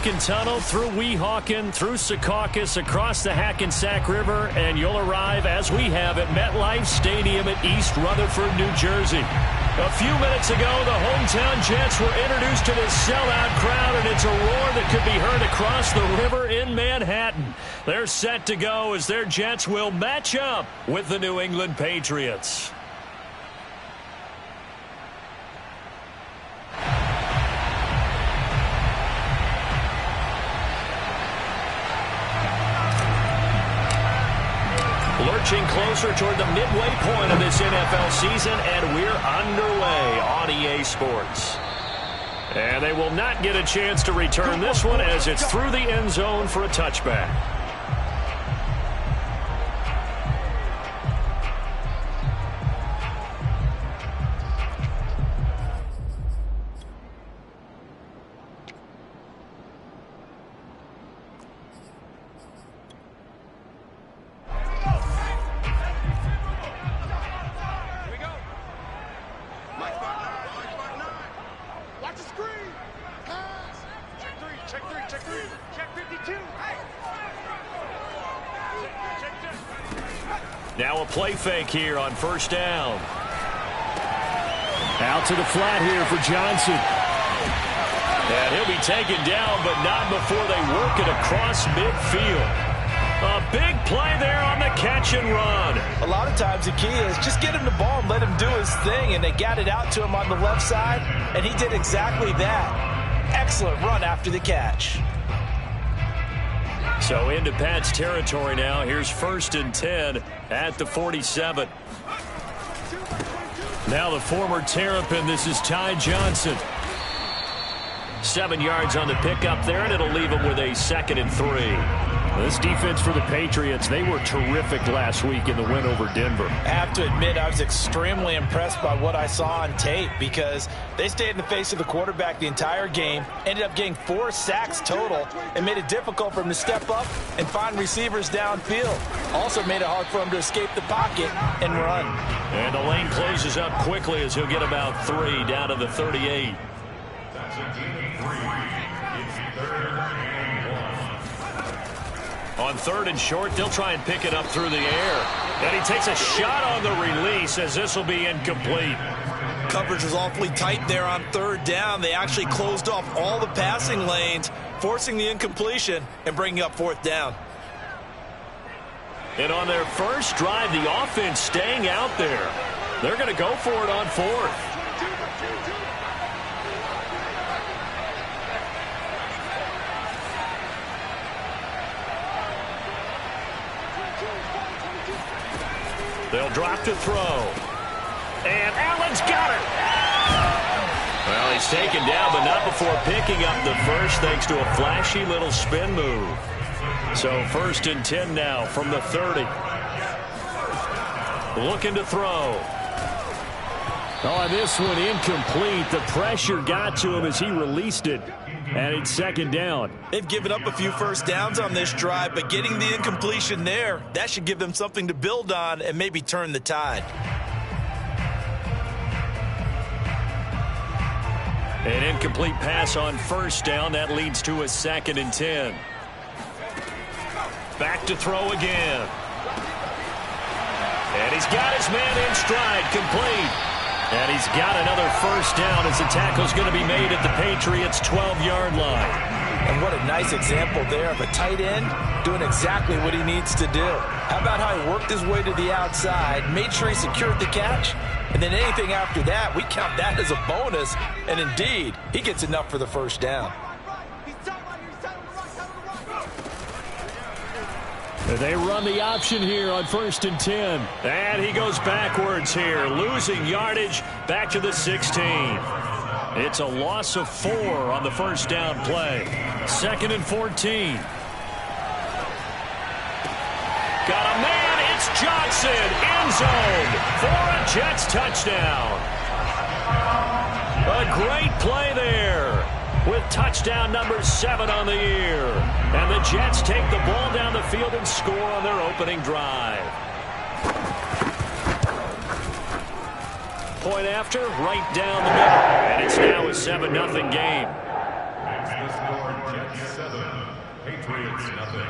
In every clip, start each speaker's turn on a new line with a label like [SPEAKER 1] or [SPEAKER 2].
[SPEAKER 1] Lincoln Tunnel, through Weehawken, through Secaucus, across the Hackensack River, and you'll arrive, as we have, at MetLife Stadium at East Rutherford, New Jersey. A few minutes ago, the hometown Jets were introduced to this sellout crowd, and it's a roar that could be heard across the river in Manhattan. They're set to go as their Jets will match up with the New England Patriots. Lurching closer toward the midway point of this NFL season, and we're underway on EA Sports. And they will not get a chance to return this one as it's through the end zone for a touchback. Now a play fake here on first down. Out to the flat here for Johnson. And he'll be taken down, but not before they work it across midfield. A big play there on the catch and run.
[SPEAKER 2] A lot of times the key is just get him the ball and let him do his thing, and they got it out to him on the left side, and he did exactly that. Excellent run after the catch.
[SPEAKER 1] So into Pat's territory now. Here's 1st and 10 at the 47. Now the former Terrapin, this is Ty Johnson. 7 yards on the pickup there, and it'll leave him with a 2nd and 3. This defense for the Patriots, they were terrific last week in the win over Denver.
[SPEAKER 2] I have to admit, I was extremely impressed by what I saw on tape because they stayed in the face of the quarterback the entire game, ended up getting 4 sacks total, and made it difficult for him to step up and find receivers downfield. Also made it hard for him to escape the pocket and run.
[SPEAKER 1] And the lane closes up quickly as he'll get about 3 down to the 38. On 3rd and short, they'll try and pick it up through the air. And he takes a shot on the release as this will be incomplete.
[SPEAKER 2] Coverage was awfully tight there on 3rd down. They actually closed off all the passing lanes, forcing the incompletion and bringing up 4th down.
[SPEAKER 1] And on their first drive, the offense staying out there. They're going to go for it on 4th. They'll drop to throw. And Allen's got it. Well, he's taken down, but not before picking up the first thanks to a flashy little spin move. So 1st and 10 now from the 30. Looking to throw. Oh, this one incomplete. The pressure got to him as he released it. And it's 2nd down.
[SPEAKER 2] They've given up a few first downs on this drive, but getting the incompletion there, that should give them something to build on and maybe turn the tide.
[SPEAKER 1] An incomplete pass on 1st down. That leads to a 2nd and 10. Back to throw again. And he's got his man in stride, complete. And he's got another first down as the tackle's going to be made at the Patriots' 12-yard line.
[SPEAKER 2] And what a nice example there of a tight end doing exactly what he needs to do. How about how he worked his way to the outside, made sure he secured the catch, and then anything after that, we count that as a bonus. And indeed, he gets enough for the first down.
[SPEAKER 1] They run the option here on 1st and 10. And he goes backwards here, losing yardage back to the 16. It's a loss of 4 on the first down play. 2nd and 14. Got a man, it's Johnson, end zone for a Jets touchdown. A great play there with touchdown number 7 on the year. And the Jets take the ball down the field and score on their opening drive. Point after, right down the middle. And it's now a 7-0 game.
[SPEAKER 3] Jags 7, Patriots nothing.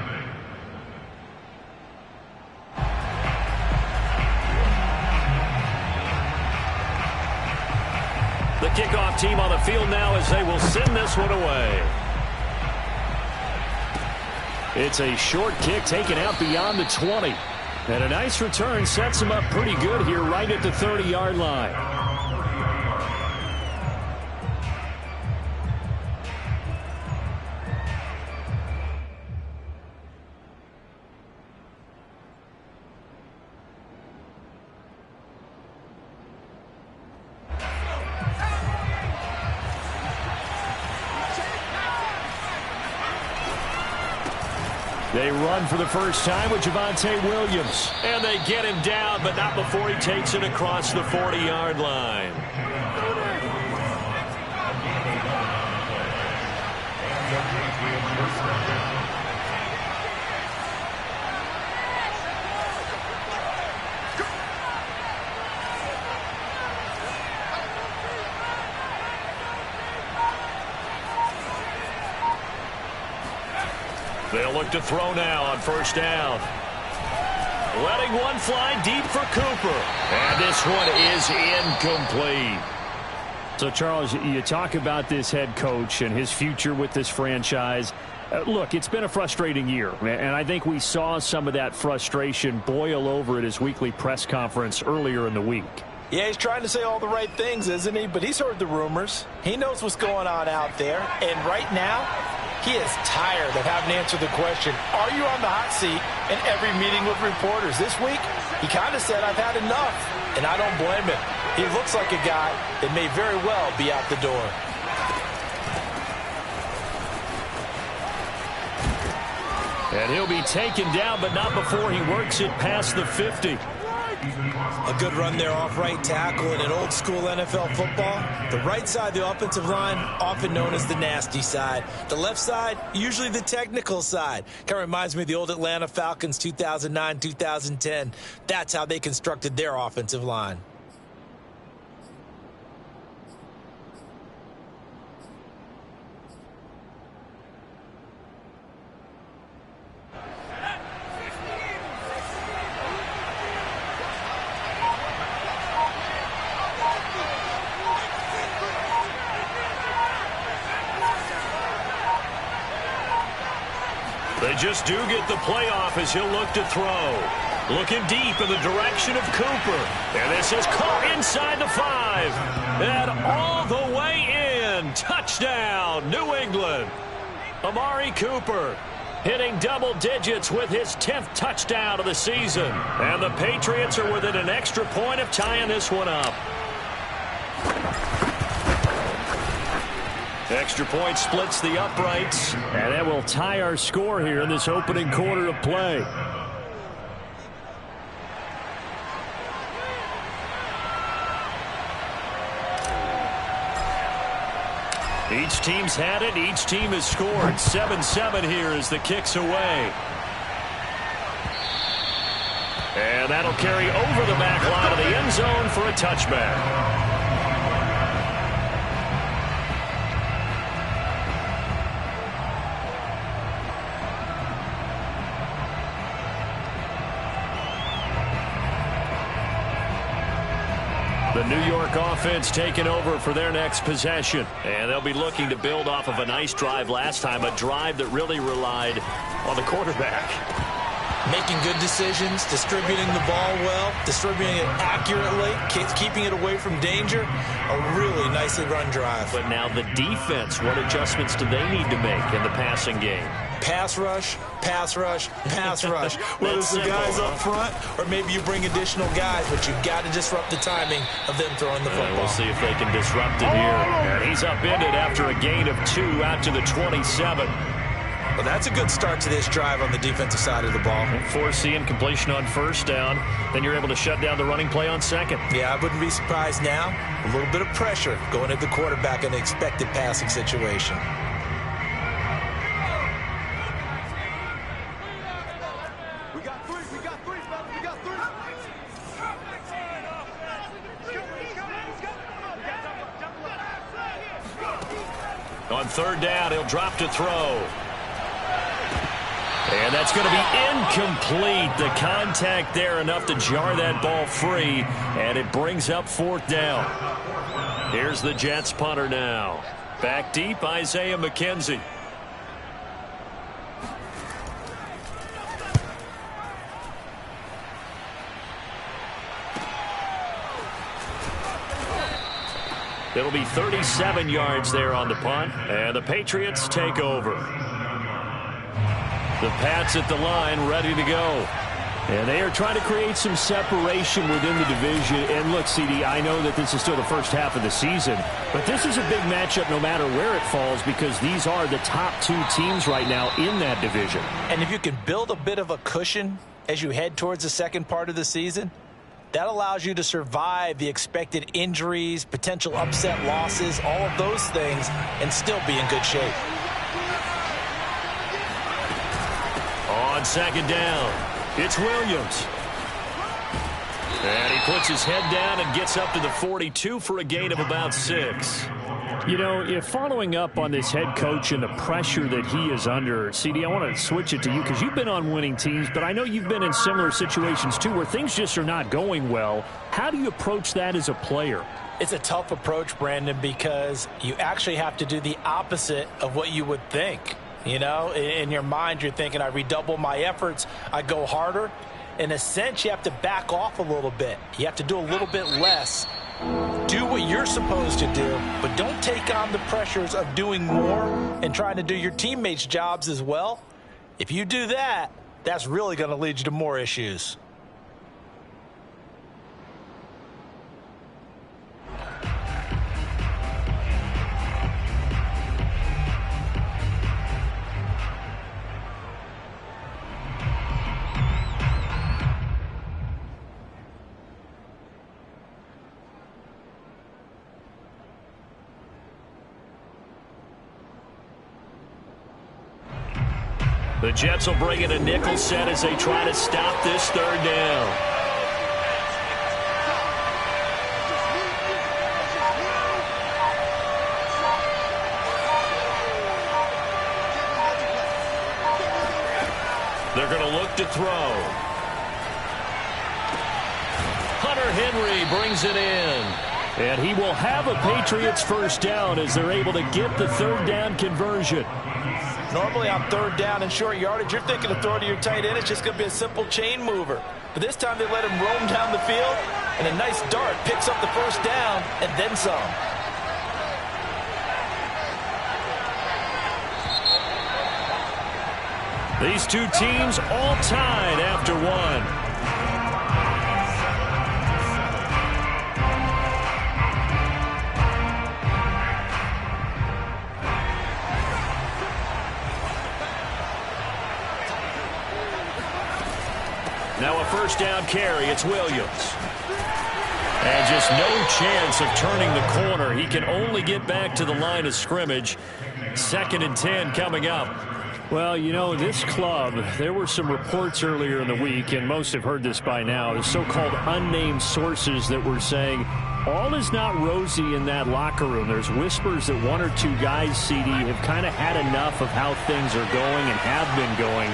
[SPEAKER 1] The kickoff team on the field now as they will send this one away. It's a short kick taken out beyond the 20. And a nice return sets him up pretty good here right at the 30-yard line. They run for the first time with Javonte Williams. And they get him down, but not before he takes it across the 40-yard line. They'll look to throw now on first down. Letting one fly deep for Cooper. And this one is incomplete. So, Charles, you talk about this head coach and his future with this franchise. Look, it's been a frustrating year, and I think we saw some of that frustration boil over at his weekly press conference earlier in the week.
[SPEAKER 2] Yeah, he's trying to say all the right things, isn't he? But he's heard the rumors. He knows what's going on out there. And right now, he is tired of having to answer the question, are you on the hot seat in every meeting with reporters? This week, he kind of said, I've had enough, and I don't blame him. He looks like a guy that may very well be out the door.
[SPEAKER 1] And he'll be taken down, but not before he works it past the 50.
[SPEAKER 2] A good run there off right tackle in an old school NFL football. The right side of the offensive line, often known as the nasty side. The left side, usually the technical side. Kind of reminds me of the old Atlanta Falcons 2009-2010. That's how they constructed their offensive line.
[SPEAKER 1] They just do get the playoff as he'll look to throw. Looking deep in the direction of Cooper. And this is caught inside the 5. And all the way in. Touchdown, New England. Amari Cooper hitting double digits with his 10th touchdown of the season. And the Patriots are within an extra point of tying this one up. Extra point splits the uprights, and that will tie our score here in this opening quarter of play. Each team's had it. Each team has scored. 7-7 here as the kick's away. And that'll carry over the back line of the end zone for a touchback. The New York offense taking over for their next possession. And they'll be looking to build off of a nice drive last time, a drive that really relied on the quarterback.
[SPEAKER 2] Making good decisions, distributing the ball well, distributing it accurately, keeping it away from danger. A really nicely run drive.
[SPEAKER 1] But now the defense, what adjustments do they need to make in the passing game?
[SPEAKER 2] Pass rush, pass rush, pass rush. Whether it's the guys up front or maybe you bring additional guys, but you've got to disrupt the timing of them throwing the football.
[SPEAKER 1] We'll see if they can disrupt it here. And he's upended after a gain of 2 out to the 27.
[SPEAKER 2] Well, that's a good start to this drive on the defensive side of the ball.
[SPEAKER 1] Forcing completion on first down. Then you're able to shut down the running play on second.
[SPEAKER 2] Yeah, I wouldn't be surprised now. A little bit of pressure going at the quarterback in an expected passing situation.
[SPEAKER 1] On third down, he'll drop to throw. And that's going to be incomplete. The contact there enough to jar that ball free, and it brings up fourth down. Here's the Jets punter now. Back deep, Isaiah McKenzie. It'll be 37 yards there on the punt, and the Patriots take over. The Pats at the line, ready to go. And they are trying to create some separation within the division. And look, CD, I know that this is still the first half of the season, but this is a big matchup no matter where it falls because these are the top two teams right now in that division.
[SPEAKER 2] And if you can build a bit of a cushion as you head towards the second part of the season, that allows you to survive the expected injuries, potential upset losses, all of those things, and still be in good shape.
[SPEAKER 1] On second down, it's Williams. And he puts his head down and gets up to the 42 for a gain of about 6.
[SPEAKER 4] You know, if following up on this head coach and the pressure that he is under, CD, I want to switch it to you because you've been on winning teams, but I know you've been in similar situations too where things just are not going well. How do you approach that as a player?
[SPEAKER 2] It's a tough approach, Brandon, because you actually have to do the opposite of what you would think. You know, in your mind, you're thinking, I redouble my efforts, I go harder. In a sense, you have to back off a little bit. You have to do a little bit less. Do what you're supposed to do, but don't take on the pressures of doing more and trying to do your teammates' jobs as well. If you do that, that's really going to lead you to more issues.
[SPEAKER 1] The Jets will bring in a nickel set as they try to stop this third down. They're going to look to throw. Hunter Henry brings it in. And he will have a Patriots first down as they're able to get the third down conversion.
[SPEAKER 2] Normally on third down and short yardage, you're thinking of throwing to your tight end. It's just going to be a simple chain mover. But this time they let him roam down the field, and a nice dart picks up the first down and then some.
[SPEAKER 1] These two teams all tied after one. Now a first down carry. It's Williams. And just no chance of turning the corner. He can only get back to the line of scrimmage. 2nd and 10 coming up.
[SPEAKER 4] Well, you know, this club, there were some reports earlier in the week, and most have heard this by now, the so-called unnamed sources that were saying all is not rosy in that locker room. There's whispers that one or two guys, CD, have kind of had enough of how things are going and have been going.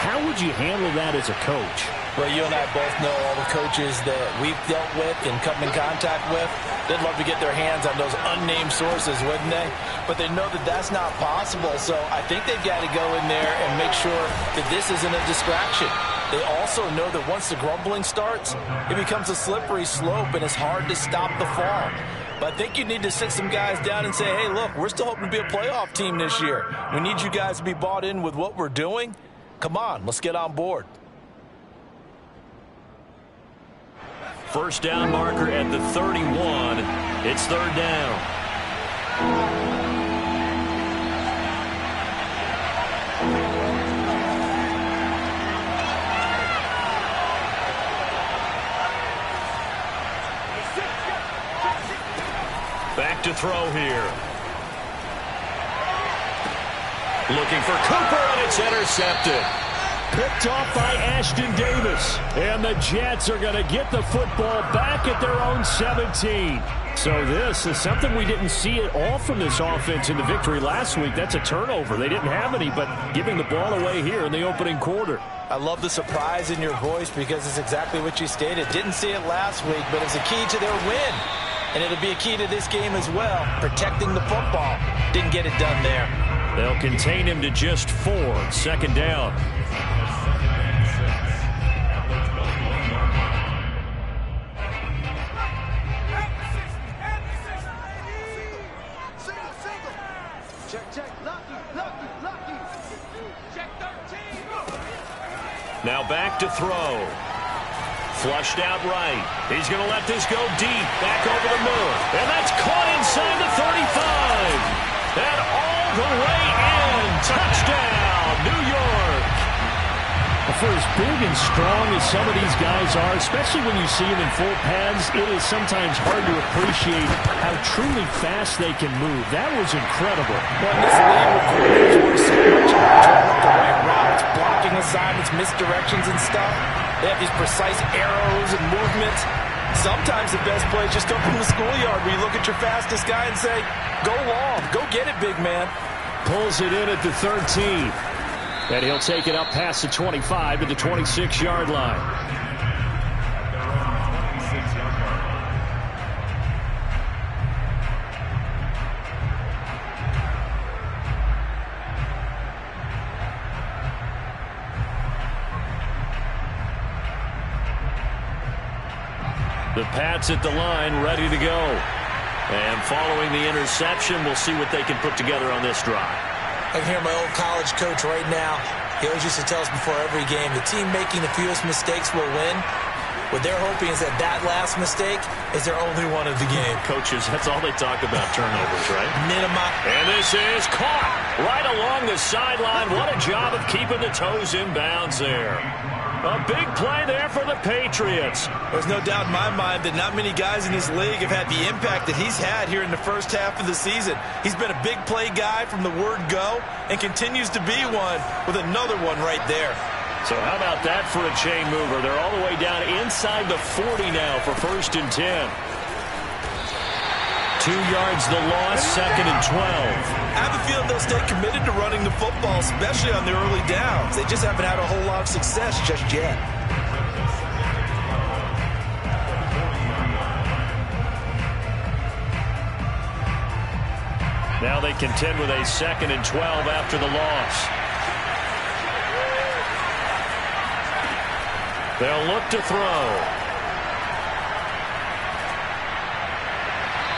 [SPEAKER 4] How would you handle that as a coach?
[SPEAKER 2] Well, you and I both know all the coaches that we've dealt with and come in contact with. They'd love to get their hands on those unnamed sources, wouldn't they? But they know that that's not possible, so I think they've got to go in there and make sure that this isn't a distraction. They also know that once the grumbling starts, it becomes a slippery slope, and it's hard to stop the fall. But I think you need to sit some guys down and say, hey, look, we're still hoping to be a playoff team this year. We need you guys to be bought in with what we're doing. Come on, let's get on board.
[SPEAKER 1] First down marker at the 31. It's third down. Back to throw here. Looking for Cooper, and it's intercepted.
[SPEAKER 4] Picked off by Ashton Davis. And the Jets are going to get the football back at their own 17. So this is something we didn't see at all from this offense in the victory last week. That's a turnover. They didn't have any, but giving the ball away here in the opening quarter.
[SPEAKER 2] I love the surprise in your voice because it's exactly what you stated. Didn't see it last week, but it's a key to their win. And it'll be a key to this game as well, protecting the football. Didn't get it done there.
[SPEAKER 4] They'll contain him to just 4. 2nd down. Now back to throw. Flushed out right. He's going to let this go deep. Back over the middle. And that's caught inside the 35. And all the way in. Touchdown, New York. For as big and strong as some of these guys are, especially when you see them in full pads, it is sometimes hard to appreciate how truly fast they can move. That was incredible.
[SPEAKER 2] Well, in this league, with coordinators work so much on drawing up the right routes, blocking assignments, misdirections and stuff. They have these precise arrows and movements. Sometimes the best plays just come from the schoolyard where you look at your fastest guy and say, go long, go get it, big man.
[SPEAKER 4] Pulls it in at the 13. And he'll take it up past the 25 to the 26-yard line. The Pats at the line, ready to go. And following the interception, we'll see what they can put together on this drive.
[SPEAKER 2] I can hear my old college coach right now. He always used to tell us before every game, the team making the fewest mistakes will win. What they're hoping is that that last mistake is their only one of the game.
[SPEAKER 4] Coaches, that's all they talk about, turnovers, right?
[SPEAKER 2] Minimize.
[SPEAKER 4] And this is caught right along the sideline. What a job of keeping the toes in bounds there. A big play there for the Patriots.
[SPEAKER 2] There's no doubt in my mind that not many guys in this league have had the impact that he's had here in the first half of the season. He's been a big play guy from the word go and continues to be one with another one right there.
[SPEAKER 4] So how about that for a chain mover? They're all the way down inside the 40 now for 1st and 10. 2 yards the loss, 2nd and 12.
[SPEAKER 2] I have a feeling they'll stay committed to running the football, especially on their early downs. They just haven't had a whole lot of success just yet.
[SPEAKER 4] Now they contend with a 2nd and 12 after the loss. They'll look to throw.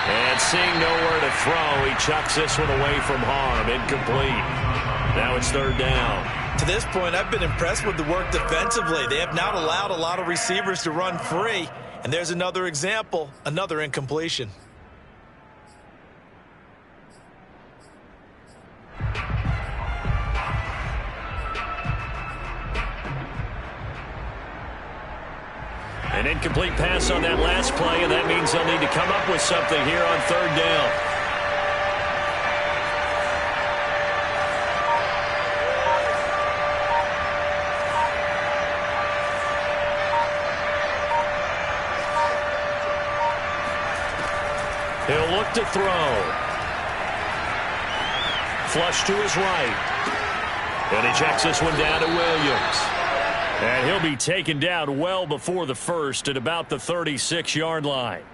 [SPEAKER 4] And seeing nowhere to throw, he chucks this one away from harm. Incomplete. Now it's 3rd down.
[SPEAKER 2] To this point, I've been impressed with the work defensively. They have not allowed a lot of receivers to run free. And there's another example, another incompletion.
[SPEAKER 4] An incomplete pass on that last play, and that means they'll need to come up with something here on 3rd down. He'll look to throw. Flush to his right. And he checks this one down to Williams. And he'll be taken down well before the first at about the 36-yard line.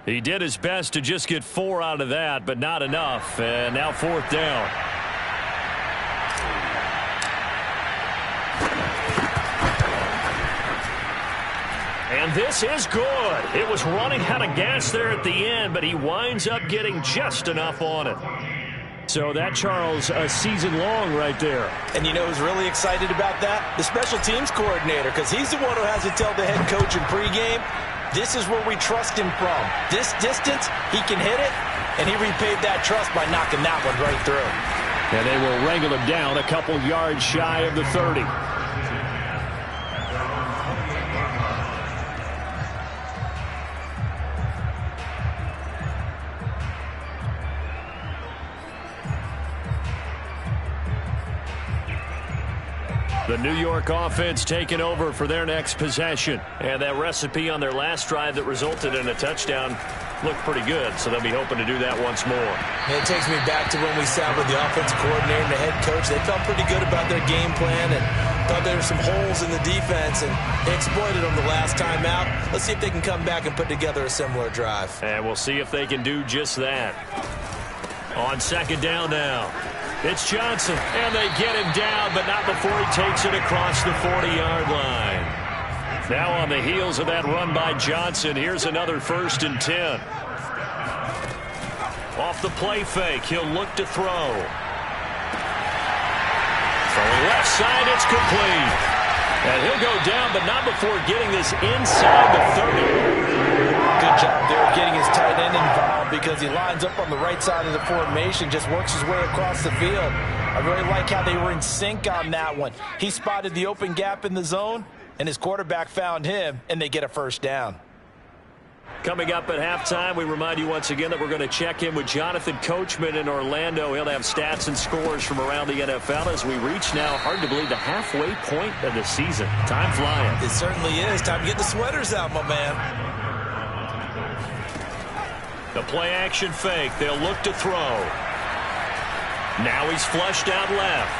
[SPEAKER 4] He did his best to just get 4 out of that, but not enough. And now 4th down. And this is good. It was running out of gas there at the end, but he winds up getting just enough on it. So that, Charles, a season long right there.
[SPEAKER 2] And you know who's really excited about that? The special teams coordinator, because he's the one who has to tell the head coach in pregame, this is where we trust him from. This distance, he can hit it, and he repaid that trust by knocking that one right through.
[SPEAKER 4] And they will wrangle him down a couple yards shy of the 30.
[SPEAKER 1] The New York offense taking over for their next possession. And that recipe on their last drive that resulted in a touchdown looked pretty good, so they'll be hoping to do that once more.
[SPEAKER 2] It takes me back to when we sat with the offensive coordinator and the head coach. They felt pretty good about their game plan and thought there were some holes in the defense, and they exploited them the last time out. Let's see if they can come back and put together a similar drive.
[SPEAKER 1] And we'll see if they can do just that. On second down now. It's Johnson, and they get him down, but not before he takes it across the 40-yard line. Now on the heels of that run by Johnson, here's another 1st and 10. Off the play fake, he'll look to throw. From the left side, it's complete. And he'll go down, but not before getting this inside the 30.
[SPEAKER 2] Good job there getting his tight end involved because he lines up on the right side of the formation, just works his way across the field. I really like how they were in sync on that one. He spotted the open gap in the zone, and his quarterback found him, and they get a 1st down.
[SPEAKER 1] Coming up at halftime, we remind you once again that we're going to check in with Jonathan Coachman in Orlando. He'll have stats and scores from around the NFL as we reach now, hard to believe, the halfway point of the season. Time flying.
[SPEAKER 2] It certainly is. Time to get the sweaters out, my man.
[SPEAKER 1] The play action fake. They'll look to throw. Now he's flushed out left.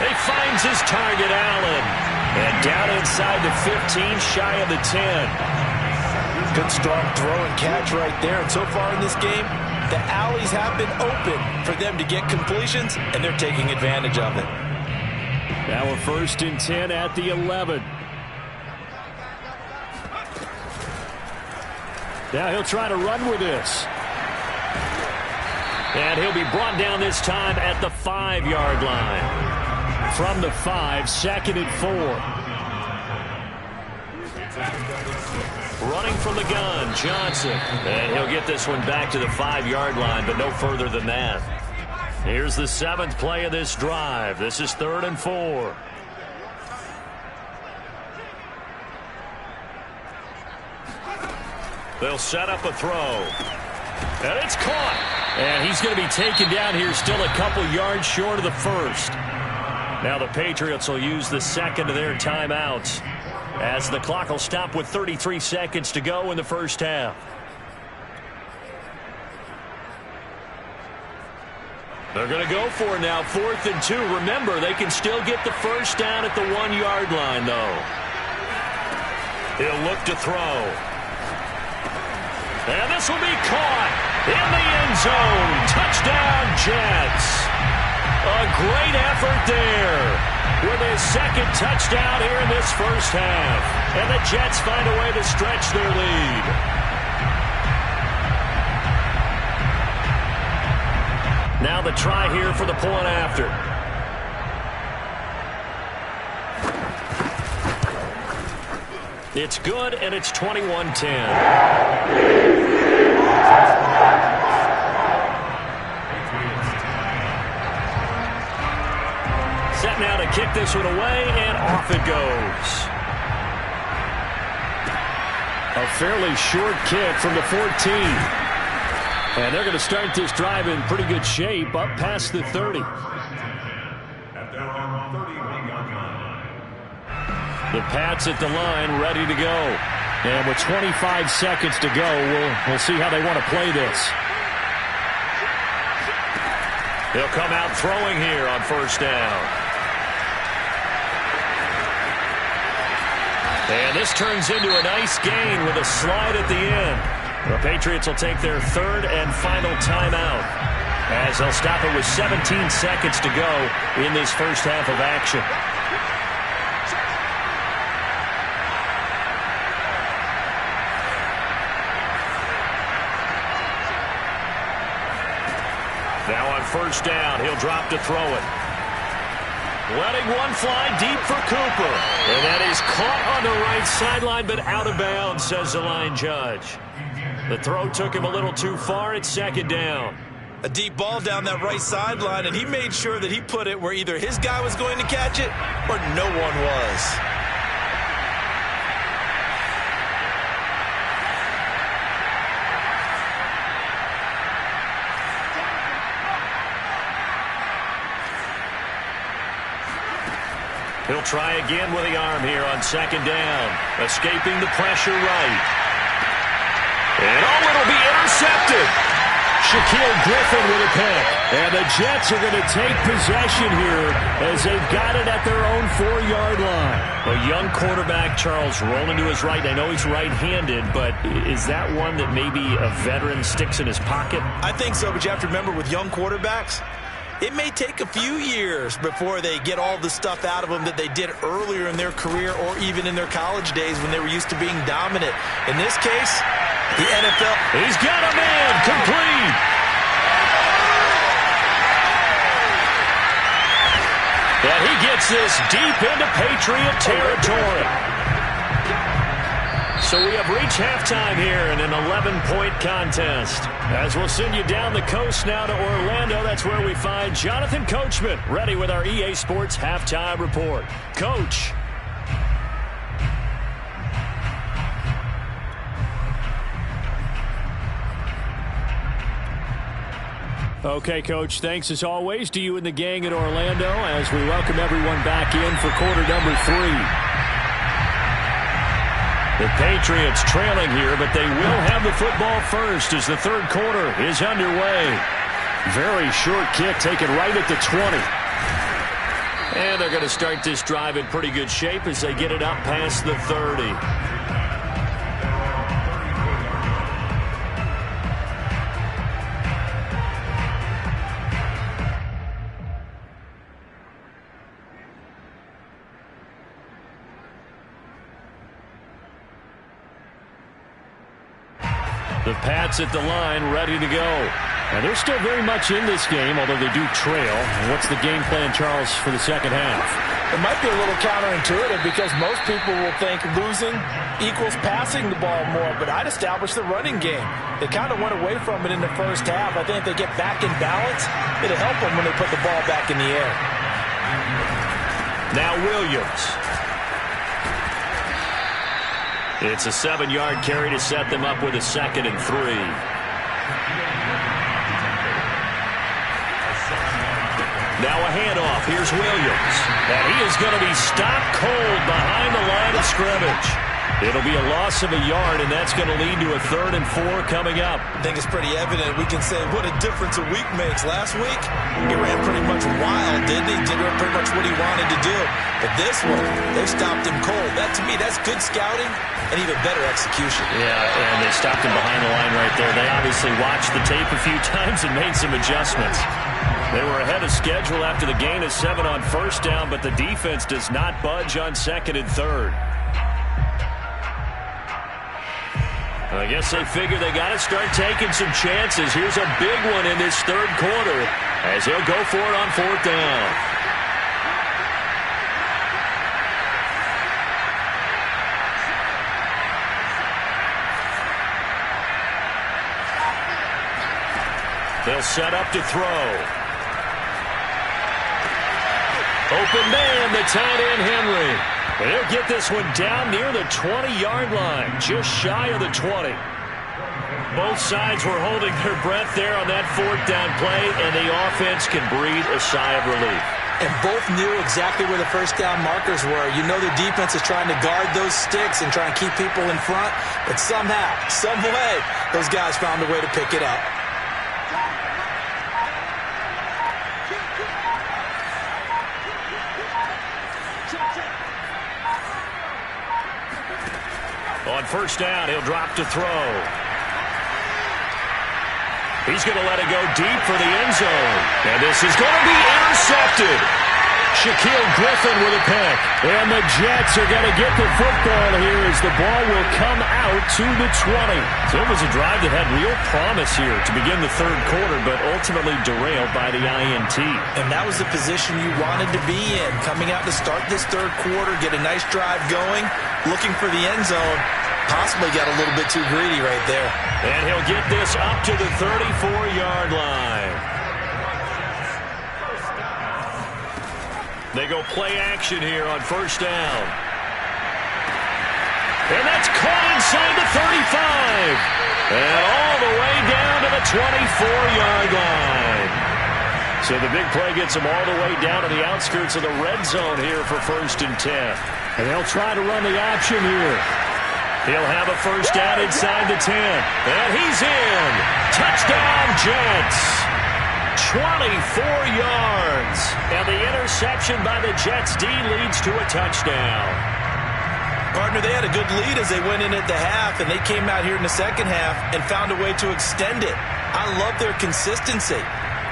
[SPEAKER 1] He finds his target, Allen. And down inside the 15, shy of the 10.
[SPEAKER 2] Good strong throw and catch right there. And so far in this game, the alleys have been open for them to get completions, and they're taking advantage of it.
[SPEAKER 1] Now a 1st and 10 at the 11. Now he'll try to run with this. And he'll be brought down this time at the 5-yard line. From the 5, 2nd and 4. Running from the gun, Johnson. And he'll get this one back to the 5-yard line, but no further than that. Here's the 7th play of this drive. This is 3rd and 4. They'll set up a throw. And it's caught. And he's going to be taken down here, still a couple yards short of the 1st. Now the Patriots will use the 2nd of their timeouts as the clock will stop with 33 seconds to go in the 1st half. They're going to go for it now, 4th and 2. Remember, they can still get the 1st down at the 1-yard line, though. He'll look to throw. And this will be caught in the end zone. Touchdown, Jets. A great effort there with his 2nd touchdown here in this 1st half. And the Jets find a way to stretch their lead. Now the try here for the point after. It's good, and it's 21-10. Set now to kick this one away, and off it goes. A fairly short kick from the 14. And they're going to start this drive in pretty good shape, up past the 30. The Pats at the line, ready to go. And with 25 seconds to go, we'll see how they want to play this. They'll come out throwing here on 1st down. And this turns into a nice gain with a slide at the end. The Patriots will take their 3rd and final timeout as they'll stop it with 17 seconds to go in this 1st half of action. Now on 1st down, he'll drop to throw it. Letting one fly deep for Cooper. And that is caught on the right sideline, but out of bounds, says the line judge. The throw took him a little too far. It's 2nd down.
[SPEAKER 2] A deep ball down that right sideline, and he made sure that he put it where either his guy was going to catch it or no one was.
[SPEAKER 1] They'll try again with the arm here on second down. Escaping the pressure right. And it'll be intercepted. Shaquill Griffin with a pick. And the Jets are going to take possession here as they've got it at their own 4-yard line. A young quarterback, Charles, rolling to his right. I know he's right-handed, but is that one that maybe a veteran sticks in his pocket?
[SPEAKER 2] I think so, but you have to remember with young quarterbacks, it may take a few years before they get all the stuff out of them that they did earlier in their career or even in their college days when they were used to being dominant. In this case, the NFL.
[SPEAKER 1] He's got a man complete. And he gets this deep into Patriot territory. So we have reached halftime here in an 11-point contest. As we'll send you down the coast now to Orlando, that's where we find Jonathan Coachman, ready with our EA Sports Halftime Report. Coach.
[SPEAKER 4] Okay, Coach, thanks as always to you and the gang in Orlando as we welcome everyone back in for quarter number 3.
[SPEAKER 1] The Patriots trailing here, but they will have the football first as the third quarter is underway. Very short kick taken right at the 20. And they're going to start this drive in pretty good shape as they get it up past the 30. The Pats at the line, ready to go.
[SPEAKER 4] And they're still very much in this game, although they do trail. What's the game plan, Charles, for the second half?
[SPEAKER 2] It might be a little counterintuitive because most people will think losing equals passing the ball more, but I'd establish the running game. They kind of went away from it in the first half. I think if they get back in balance, it'll help them when they put the ball back in the air.
[SPEAKER 1] Now Williams. It's a 7-yard carry to set them up with a 2nd and 3. Now a handoff. Here's Williams. And he is going to be stopped cold behind the line of scrimmage. It'll be a loss of a yard, and that's going to lead to a 3rd and 4 coming up.
[SPEAKER 2] I think it's pretty evident. We can say what a difference a week makes. Last week, he ran pretty much wild, didn't he? Did pretty much what he wanted to do. But this one, they stopped him cold. That, to me, that's good scouting and even better execution.
[SPEAKER 1] Yeah, and they stopped him behind the line right there. They obviously watched the tape a few times and made some adjustments. They were ahead of schedule after the gain of 7 on first down, but the defense does not budge on 2nd and 3rd. I guess they figure they got to start taking some chances. Here's a big one in this third quarter as he'll go for it on 4th down. They'll set up to throw. Open man, the tight end, Henry. They'll get this one down near the 20-yard line, just shy of the 20. Both sides were holding their breath there on that 4th down play, and the offense can breathe a sigh of relief.
[SPEAKER 2] And both knew exactly where the first down markers were. You know the defense is trying to guard those sticks and try and keep people in front, but somehow, some way, those guys found a way to pick it up.
[SPEAKER 1] On first down, he'll drop to throw. He's going to let it go deep for the end zone. And this is going to be intercepted. Shaquill Griffin with a pick. And the Jets are going to get the football here as the ball will come out to the 20. So it was a drive that had real promise here to begin the third quarter, but ultimately derailed by the INT.
[SPEAKER 2] And that was the position you wanted to be in. Coming out to start this third quarter, get a nice drive going, looking for the end zone. Possibly got a little bit too greedy right there.
[SPEAKER 1] And he'll get this up to the 34-yard line. They go play action here on first down. And that's caught inside the 35. And all the way down to the 24-yard line. So the big play gets them all the way down to the outskirts of the red zone here for 1st and 10.
[SPEAKER 4] And they'll try to run the option here.
[SPEAKER 1] He'll have a first down inside the 10. And he's in. Touchdown, Jets. 24 yards. And the interception by the Jets D leads to a touchdown.
[SPEAKER 2] Partner, they had a good lead as they went in at the half, and they came out here in the second half and found a way to extend it. I love their consistency.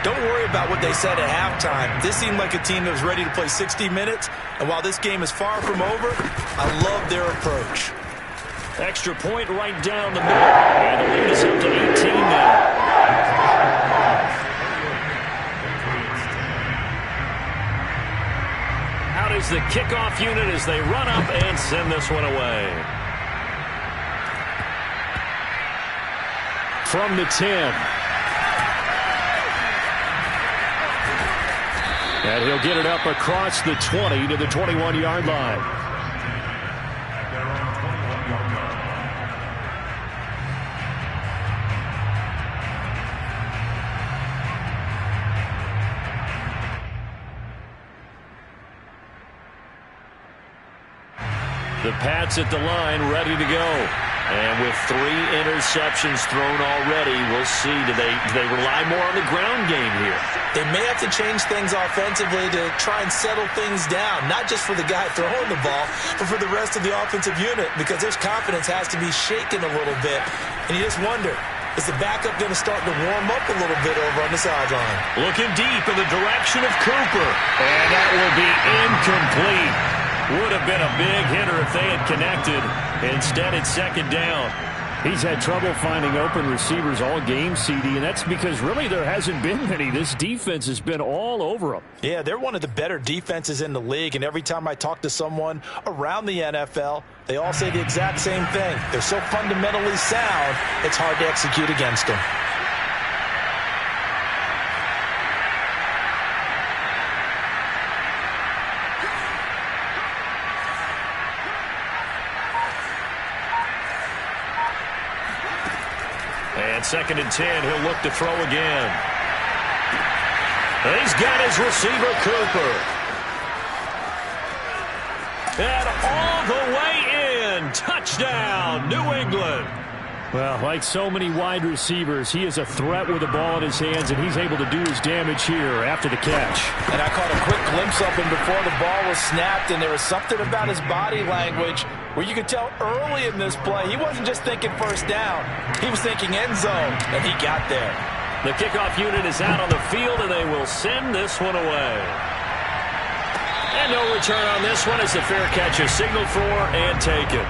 [SPEAKER 2] Don't worry about what they said at halftime. This seemed like a team that was ready to play 60 minutes, and while this game is far from over, I love their approach.
[SPEAKER 1] Extra point right down the middle. And the lead is up to 18 now. Out is the kickoff unit as they run up and send this one away.
[SPEAKER 4] From the 10. And he'll get it up across the 20 to the 21-yard line.
[SPEAKER 1] The Pats at the line, ready to go. And with 3 interceptions thrown already, we'll see. Do they rely more on the ground game here?
[SPEAKER 2] They may have to change things offensively to try and settle things down, not just for the guy throwing the ball, but for the rest of the offensive unit, because their confidence has to be shaken a little bit. And you just wonder, is the backup going to start to warm up a little bit over on the sideline?
[SPEAKER 1] Looking deep in the direction of Cooper. And that will be incomplete. Would have been a big hitter if they had connected. Instead, it's 2nd down.
[SPEAKER 4] He's had trouble finding open receivers all game, CD, and that's because really there hasn't been many. This defense has been all over them.
[SPEAKER 2] Yeah, they're one of the better defenses in the league, and every time I talk to someone around the NFL, they all say the exact same thing. They're so fundamentally sound, it's hard to execute against them.
[SPEAKER 1] And 2nd and 10, he'll look to throw again. He's got his receiver, Cooper. And all the way in. Touchdown, New England.
[SPEAKER 4] Well, like so many wide receivers, he is a threat with the ball in his hands, and he's able to do his damage here after the catch.
[SPEAKER 2] And I caught a quick glimpse of him before the ball was snapped, and there was something about his body language where you could tell early in this play he wasn't just thinking first down. He was thinking end zone, and he got there.
[SPEAKER 1] The kickoff unit is out on the field, and they will send this one away. And no return on this one as the fair catch is signaled for and taken.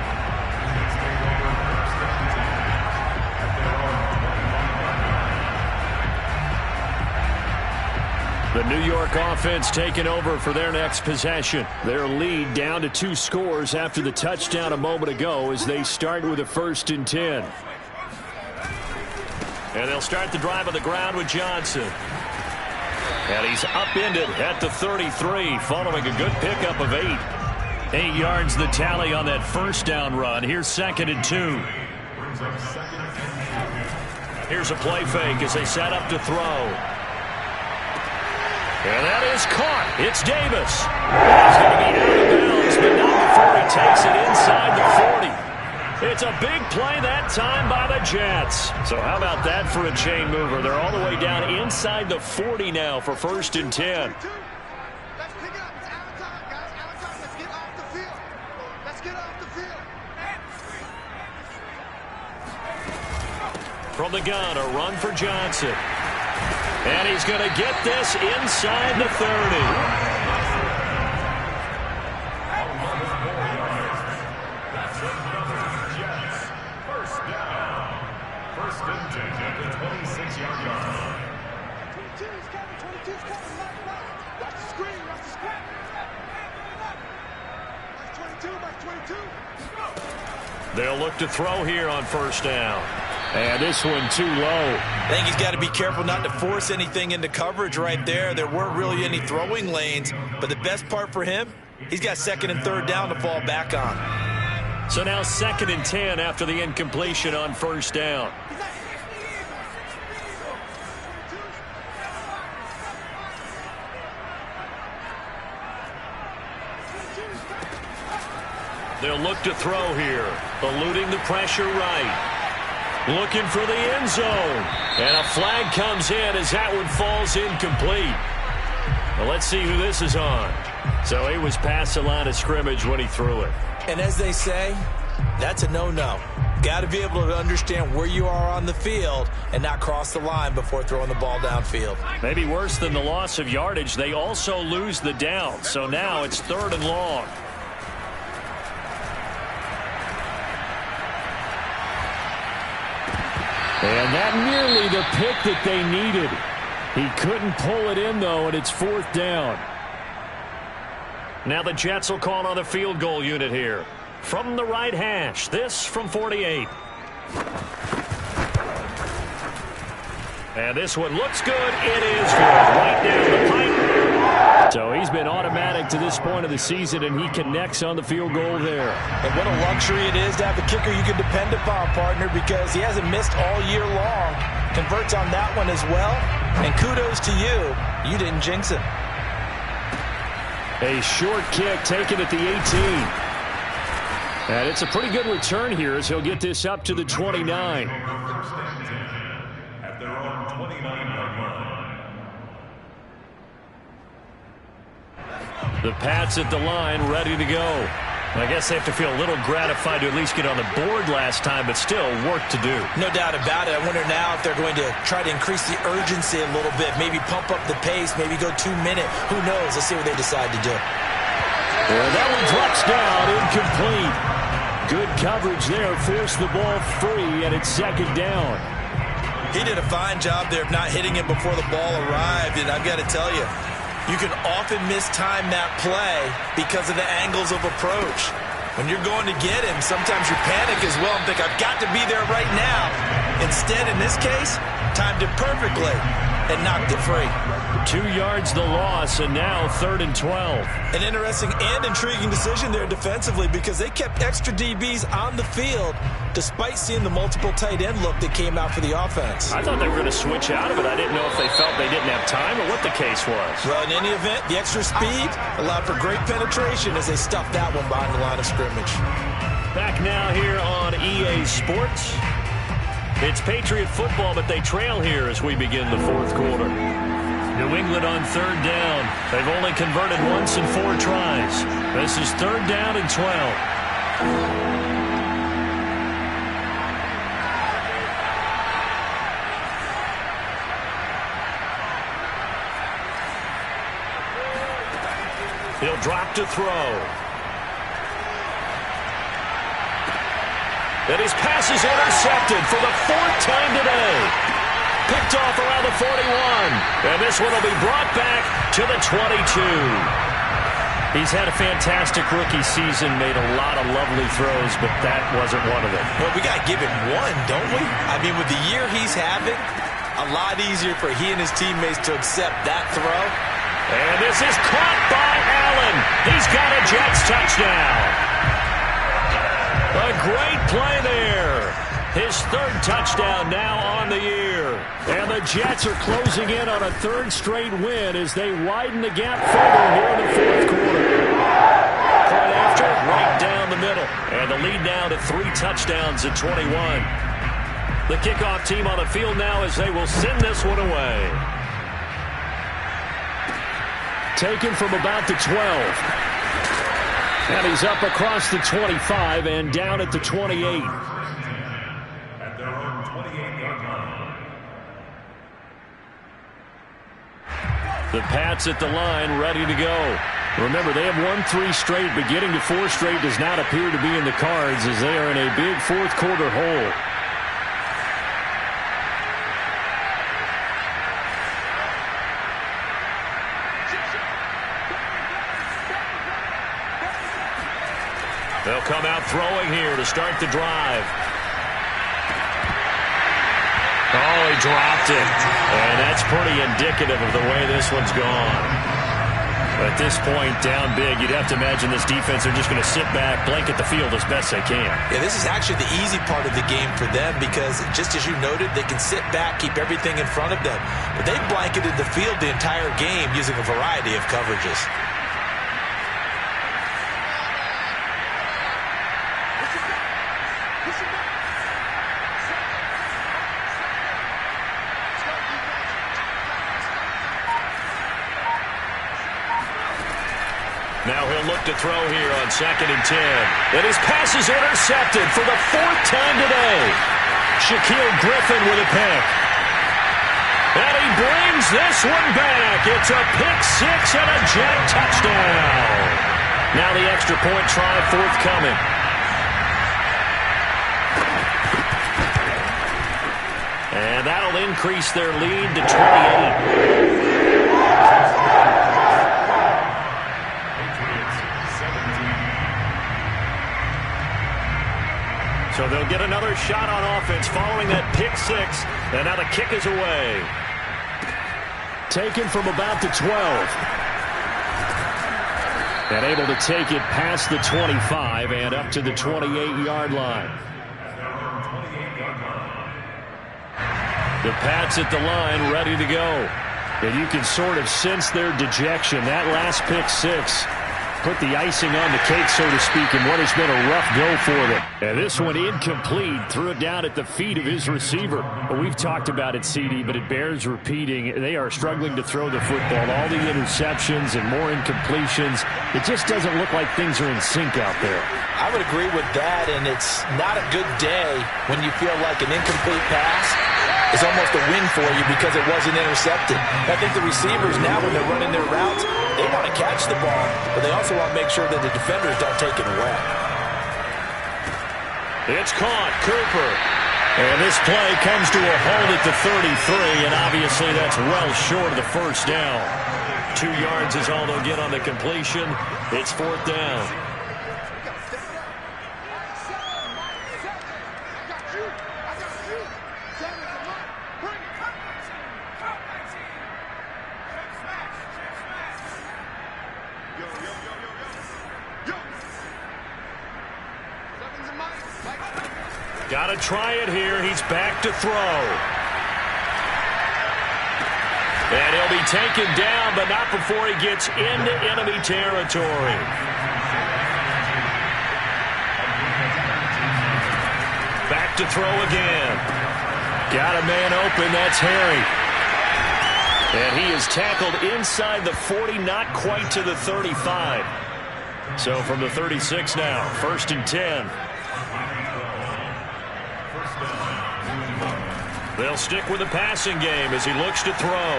[SPEAKER 1] The New York offense taking over for their next possession. Their lead down to 2 scores after the touchdown a moment ago as they start with a 1st and 10. And they'll start the drive on the ground with Johnson. And he's upended at the 33 following a good pickup of 8. 8 yards the tally on that 1st down run. Here's 2nd and 2. Here's a play fake as they set up to throw. And that is caught. It's Davis. He's going to be out of bounds, but not before he takes it inside the 40. It's a big play that time by the Jets. So how about that for a chain mover? They're all the way down inside the 40 now for 1st and 10.
[SPEAKER 5] Let's pick it up. It's out of time, guys. Out of time. Let's get off the field. Let's get off the field.
[SPEAKER 1] From the gun, a run for Johnson. And he's going to get this inside the 30.
[SPEAKER 3] First down. 1st and 10 at the 26-yard line.
[SPEAKER 5] 22's coming. 22's coming. Watch the screen. Watch the screen. Watch 22. Watch 22.
[SPEAKER 1] They'll look to throw here on 1st down.
[SPEAKER 4] And this one too low.
[SPEAKER 2] I think he's got to be careful not to force anything into coverage right there. There weren't really any throwing lanes, but the best part for him, he's got 2nd and 3rd down to fall back on.
[SPEAKER 1] So now 2nd and 10 after the incompletion on 1st down. They'll look to throw here. Eluding the pressure right. Looking for the end zone. And a flag comes in as that one falls incomplete. Well, let's see who this is on. So he was past the line of scrimmage when he threw it.
[SPEAKER 2] And as they say, that's a no-no. Got to be able to understand where you are on the field and not cross the line before throwing the ball downfield.
[SPEAKER 1] Maybe worse than the loss of yardage, they also lose the down. So now it's 3rd and long.
[SPEAKER 4] And that nearly the pick that they needed. He couldn't pull it in, though, and it's 4th down.
[SPEAKER 1] Now the Jets will call on the field goal unit here. From the right hash, this from 48. And this one looks good. It is good. Right down the pipe.
[SPEAKER 4] So he's been automatic to this point of the season, and he connects on the field goal there.
[SPEAKER 2] And what a luxury it is to have a kicker you can depend upon, partner, because he hasn't missed all year long. Converts on that one as well. And kudos to you. You didn't jinx him.
[SPEAKER 4] A short kick taken at the 18. And it's a pretty good return here as he'll get this up to the 29.
[SPEAKER 3] At their own 29-yard line.
[SPEAKER 1] The Pats at the line, ready to go. I guess they have to feel a little gratified to at least get on the board last time, but still work to do.
[SPEAKER 2] No doubt about it. I wonder now if they're going to try to increase the urgency a little bit, maybe pump up the pace, maybe go 2-minute. Who knows? Let's see what they decide to do.
[SPEAKER 4] Well, that one drops down, incomplete. Good coverage there, forced the ball free, and it's 2nd down.
[SPEAKER 2] He did a fine job there of not hitting it before the ball arrived, and I've got to tell you, you can often mistime that play because of the angles of approach. When you're going to get him, sometimes you panic as well and think, I've got to be there right now. Instead, in this case, timed it perfectly and knocked it free.
[SPEAKER 1] 2 yards the loss, and now 3rd and 12.
[SPEAKER 2] An interesting and intriguing decision there defensively because they kept extra DBs on the field despite seeing the multiple tight end look that came out for the offense.
[SPEAKER 1] I thought they were going to switch out of it. I didn't know if they felt they didn't have time or what the case was.
[SPEAKER 2] Well, in any event, the extra speed allowed for great penetration as they stuffed that one behind the line of scrimmage.
[SPEAKER 1] Back now here on EA Sports. It's Patriot football, but they trail here as we begin the 4th quarter. New England on 3rd down. They've only converted once in 4 tries. This is 3rd down and 12. He'll drop to throw. And his pass is intercepted for the 4th time today. Picked off around the 41. And this one will be brought back to the 22. He's had a fantastic rookie season, made a lot of lovely throws, but that wasn't one of them.
[SPEAKER 2] Well, we got to give him one, don't we? I mean, with the year he's having, a lot easier for he and his teammates to accept that throw.
[SPEAKER 1] And this is caught by Allen. He's got a Jets touchdown. A great play there. His 3rd touchdown now on the year. And the Jets are closing in on a 3rd straight win as they widen the gap further here in the 4th quarter. Point after, right down the middle. And the lead now to 3 touchdowns at 21. The kickoff team on the field now as they will send this one away.
[SPEAKER 4] Taken from about the 12. And he's up across the 25 and down at the 28.
[SPEAKER 3] At their own 28-yard line.
[SPEAKER 4] The Pats at the line, ready to go. Remember, they have won 3 straight, but getting to 4 straight does not appear to be in the cards as they are in a big 4th quarter hole.
[SPEAKER 1] They'll come out throwing here to start the drive. Oh, he dropped it. And that's pretty indicative of the way this one's gone. At this point, down big, you'd have to imagine this defense are just going to sit back, blanket the field as best they can.
[SPEAKER 2] Yeah, this is actually the easy part of the game for them because, just as you noted, they can sit back, keep everything in front of them. But they've blanketed the field the entire game using a variety of coverages.
[SPEAKER 1] They'll look to throw here on 2nd and 10. And his pass is intercepted for the 4th time today. Shaquill Griffin with a pick. And he brings this one back. It's a pick 6 and a Jet touchdown. Now the extra point try forthcoming. And that'll increase their lead to 28. So they'll get another shot on offense following that pick 6. And now the kick is away. Taken from about the 12. And able to take it past the 25 and up to the 28-yard line. The Pats at the line ready to go. And you can sort of sense their dejection. That last pick 6 put the icing on the cake, so to speak, in what has been a rough go for them. And this one incomplete. Threw it down at the feet of his receiver. Well, we've talked about it, CD, but it bears repeating. They are struggling to throw the football. All the interceptions and more incompletions. It just doesn't look like things are in sync out there.
[SPEAKER 2] I would agree with that, and it's not a good day when you feel like an incomplete pass is almost a win for you because it wasn't intercepted. I think the receivers now, when they're running their routes, they want to catch the ball, but they also want to make sure that the defenders don't take it away.
[SPEAKER 1] It's caught. Cooper. And this play comes to a halt at the 33, and obviously that's well short of the first down. 2 yards is all they'll get on the completion. It's 4th down. Got to try it here. He's back to throw. And he'll be taken down, but not before he gets into enemy territory. Back to throw again. Got a man open. That's Harry. And he is tackled inside the 40, not quite to the 35. So from the 36 now, 1st and 10. They'll stick with the passing game as he looks to throw.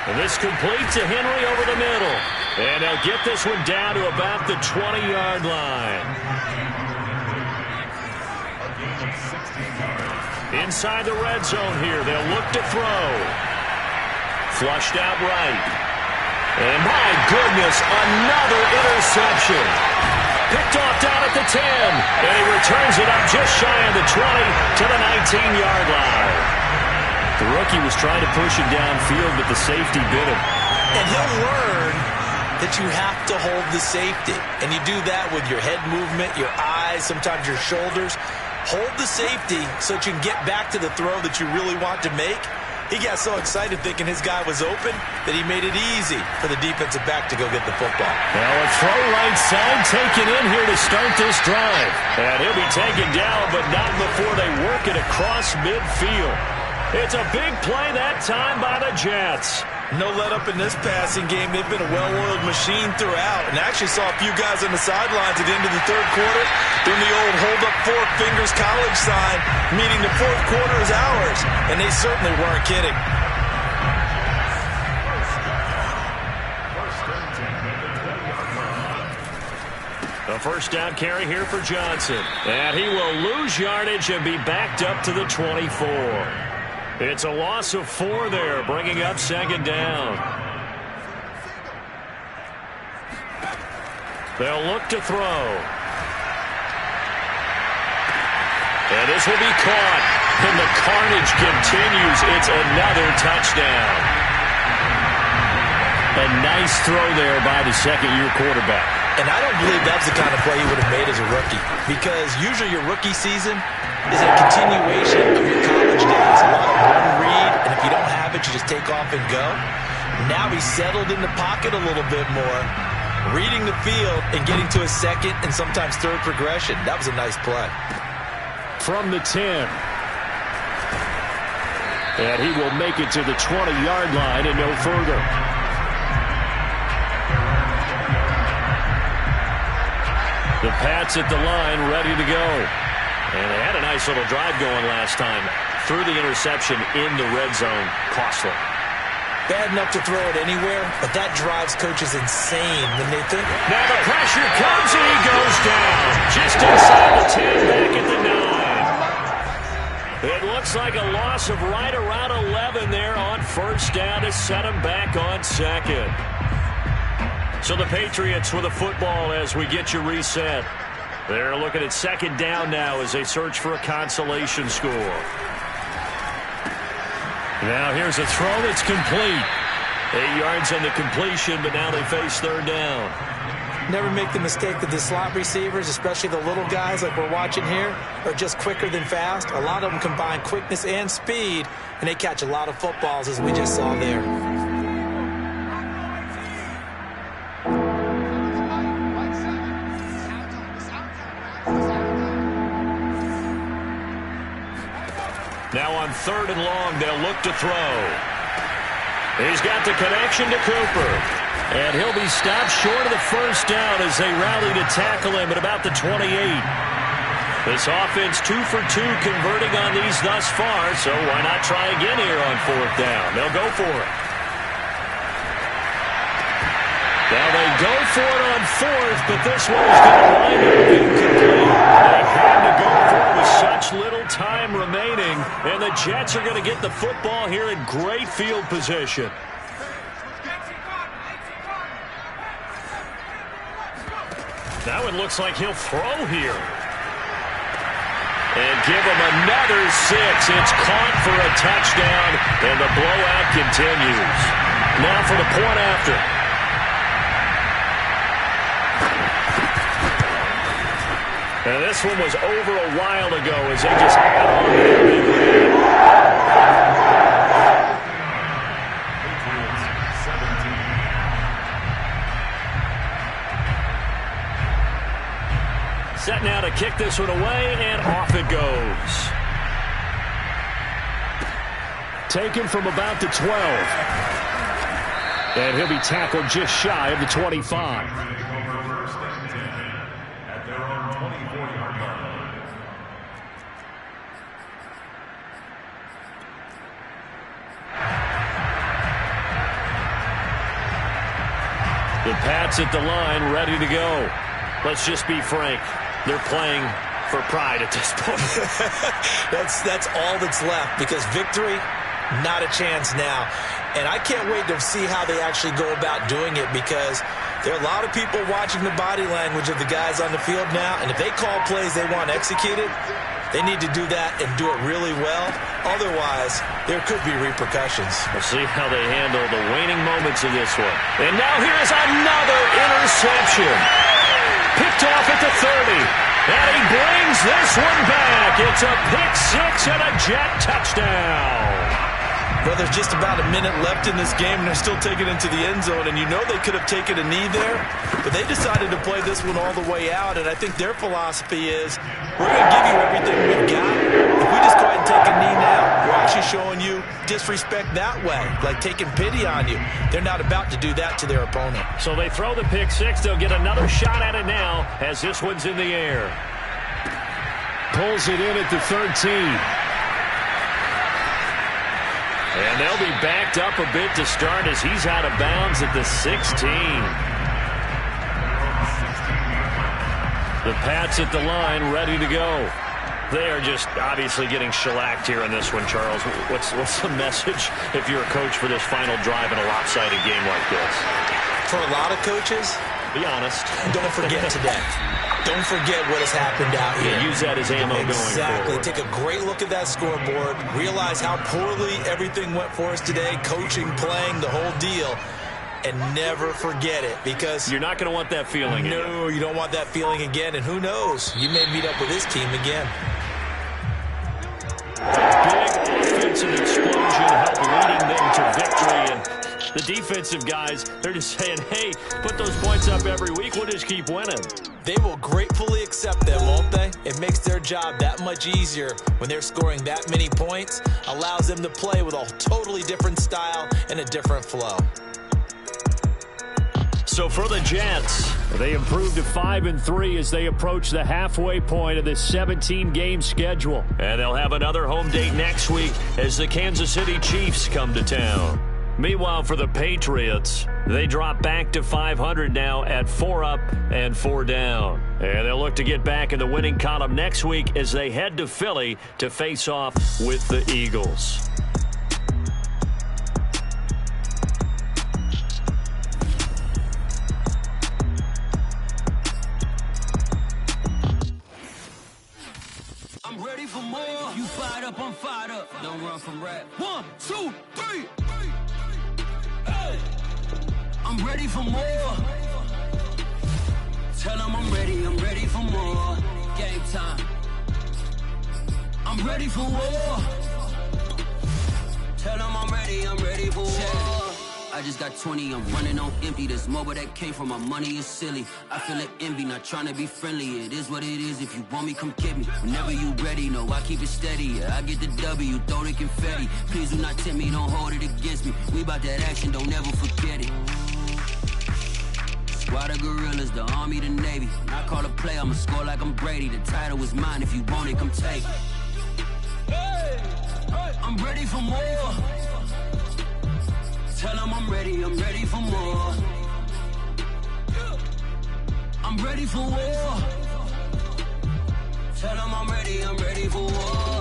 [SPEAKER 1] And this completes to Henry over the middle. And they'll get this one down to about the 20-yard line. Inside the red zone here, they'll look to throw. Flushed out right. And my goodness, another interception. Picked off down at the 10. And he returns it up just shy of the 20 to the 19-yard line. The rookie was trying to push it downfield, but the safety bit him.
[SPEAKER 2] And he'll learn that you have to hold the safety. And you do that with your head movement, your eyes, sometimes your shoulders. Hold the safety so that you can get back to the throw that you really want to make. He got so excited thinking his guy was open that he made it easy for the defensive back to go get the football.
[SPEAKER 1] Now a throw right side taken in here to start this drive. And he'll be taken down, but not before they work it across midfield. It's a big play that time by the Jets.
[SPEAKER 2] No let up in this passing game. They've been a well-oiled machine throughout. And I actually saw a few guys on the sidelines at the end of the 3rd quarter doing the old hold up 4 fingers college sign, meaning the 4th quarter is ours. And they certainly weren't kidding.
[SPEAKER 1] A 1st down carry here for Johnson. And he will lose yardage and be backed up to the 24. It's a loss of 4 there, bringing up 2nd down. They'll look to throw. And this will be caught. And the carnage continues. It's another touchdown. A nice throw there by the 2nd-year quarterback.
[SPEAKER 2] And I don't believe that's the kind of play he would have made as a rookie. Because usually your rookie season is a continuation of your college days. A lot of one read, and if you don't have it, you just take off and go. Now he's settled in the pocket a little bit more, reading the field and getting to a 2nd and sometimes 3rd progression. That was a nice play.
[SPEAKER 4] From the 10. And he will make it to the 20-yard line and no further.
[SPEAKER 1] The Pats at the line, ready to go. And they had a nice little drive going last time. Threw the interception in the red zone. Costly.
[SPEAKER 2] Bad enough to throw it anywhere, but that drives coaches insane when they think.
[SPEAKER 1] Now the pressure comes and he goes down. Just inside the 10, back at the 9. It looks like a loss of right around 11 there on first down to set him back on second. So the Patriots with a football as we get you reset. They're looking at second down now as they search for a consolation score. Now here's a throw that's complete. 8 yards on the completion, but now they face third down.
[SPEAKER 2] Never make the mistake that the slot receivers, especially the little guys like we're watching here, are just quicker than fast. A lot of them combine quickness and speed, and they catch a lot of footballs as we just saw there.
[SPEAKER 1] Now on third and long, they'll look to throw. He's got the connection to Cooper. And he'll be stopped short of the first down as they rally to tackle him at about the 28. This offense 2 for 2 converting on these thus far, so why not try again here on fourth down? They'll go for it. Now they go for it on fourth, but this one is going to wind up incomplete. They had to go for it with such little time remaining, and the Jets are going to get the football here in great field position. Now it looks like he'll throw here. And give him another 6. It's caught for a touchdown, and the blowout continues. Now for the point after. And this one was over a while ago as they just add on to their big lead. Set now to kick this one away, and off it goes. Taken from about the 12. And he'll be tackled just shy of the 25. The Pats at the line, ready to go. Let's just be frank. They're playing for pride at this point.
[SPEAKER 2] That's all that's left, because victory, not a chance now. And I can't wait to see how they actually go about doing it, because there are a lot of people watching the body language of the guys on the field now, and if they call plays they want executed, they need to do that and do it really well. Otherwise, there could be repercussions.
[SPEAKER 1] We'll see how they handle the waning moments of this one. And now here's another interception. Picked off at the 30. And he brings this one back. It's a pick 6 and a Jet touchdown.
[SPEAKER 2] Well, there's just about a minute left in this game, and they're still taking it into the end zone. And you know they could have taken a knee there, but they decided to play this one all the way out. And I think their philosophy is, we're going to give you everything we've got. If we just go ahead and take a knee now, we're actually showing you disrespect that way, like taking pity on you. They're not about to do that to their opponent.
[SPEAKER 1] So they throw the pick 6. They'll get another shot at it now as this one's in the air.
[SPEAKER 4] Pulls it in at the 13.
[SPEAKER 1] And they'll be backed up a bit to start as he's out of bounds at the 16. The Pats at the line, ready to go. They are just obviously getting shellacked here in this one, Charles. What's the message if you're a coach for this final drive in a lopsided game like this?
[SPEAKER 2] For a lot of coaches,
[SPEAKER 1] be honest.
[SPEAKER 2] Don't forget today. Don't forget what has happened out here.
[SPEAKER 1] Yeah, use that as ammo going forward.
[SPEAKER 2] Exactly. Take a great look at that scoreboard. Realize how poorly everything went for us today. Coaching, playing, the whole deal. And never forget it, because
[SPEAKER 1] you're not going to want that feeling again.
[SPEAKER 2] No, you don't want that feeling again. And who knows? You may meet up with this team again.
[SPEAKER 1] Big offensive explosion helped leading them to victory. And the defensive guys, they're just saying, hey, put those points up every week. We'll just keep winning.
[SPEAKER 2] They will gratefully accept them, won't they? It makes their job that much easier when they're scoring that many points. Allows them to play with a totally different style and a different flow.
[SPEAKER 1] So for the Jets,
[SPEAKER 4] they improved to 5-3 as they approach the halfway point of this 17-game schedule.
[SPEAKER 1] And they'll have another home date next week as the Kansas City Chiefs come to town. Meanwhile, for the Patriots, they drop back to 500 now at 4 up and 4 down. And they'll look to get back in the winning column next week as they head to Philly to face off with the Eagles.
[SPEAKER 6] I'm ready for more. You fired up, I'm fired up. Don't run from rap. 1, 2, 3. Hey. I'm ready for more. Tell them I'm ready for more. Game time. I'm ready for war. Tell them I'm ready for war. I just got 20, I'm running on empty. This mobile that came from my money is silly. I feel it envy, not trying to be friendly. It is what it is, if you want me, come get me. Whenever you ready, no, I keep it steady. Yeah, I get the W, throw the confetti. Please do not tempt me, don't hold it against me. We about that action, don't ever forget it. Squad of gorillas, the army, the navy. When I call a play, I'ma score like I'm Brady. The title is mine, if you want it, come take it. Hey, I'm ready for more. Tell them I'm ready for more. I'm ready for war. Tell them I'm ready for war.